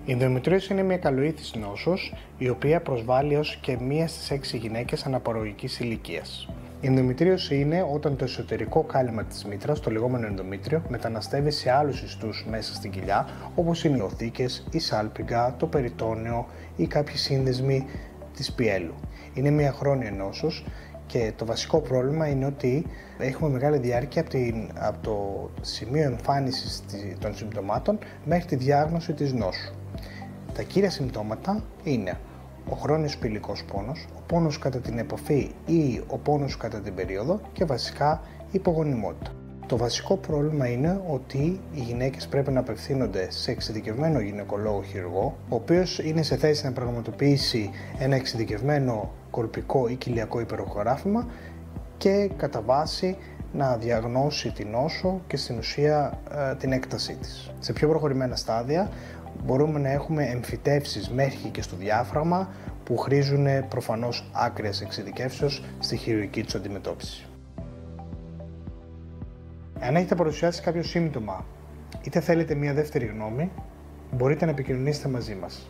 Η ενδομητρίωση είναι μια καλοήθης νόσος, η οποία προσβάλλει ως και 1 στις 6 γυναίκες αναπαραγωγικής ηλικίας. Η ενδομητρίωση είναι όταν το εσωτερικό κάλυμα της μήτρας, το λεγόμενο ενδομήτριο, μεταναστεύει σε άλλους ιστούς μέσα στην κοιλιά, όπως είναι οι οθήκες, η σάλπιγγα, το περιτόνεο ή κάποιοι σύνδεσμοι της πιέλου. Είναι μια χρόνια νόσος και το βασικό πρόβλημα είναι ότι έχουμε μεγάλη διάρκεια από το σημείο εμφάνισης των συμπτωμάτων μέχρι τη διάγνωση της νόσου. Τα κύρια συμπτώματα είναι ο χρόνιος πηλικός πόνος, ο πόνος κατά την εποφή ή ο πόνος κατά την περίοδο και βασικά η υπογονιμότητα. Το βασικό πρόβλημα είναι ότι οι γυναίκες πρέπει να απευθύνονται σε εξειδικευμένο γυναικολόγο χειρουργό, ο οποίος είναι σε θέση να πραγματοποιήσει ένα εξειδικευμένο κολπικό ή κοιλιακό υπεροχογράφημα και κατά βάση να διαγνώσει την νόσο και στην ουσία την έκτασή της. Σε πιο προχωρημένα στάδια μπορούμε να έχουμε εμφυτεύσεις μέχρι και στο διάφραγμα που χρήζουν προφανώς άκριας εξειδικεύσεως στη χειρουργική τους αντιμετώπιση. Αν έχετε παρουσιάσει κάποιο σύμπτωμα είτε θέλετε μια δεύτερη γνώμη, μπορείτε να επικοινωνήσετε μαζί μας.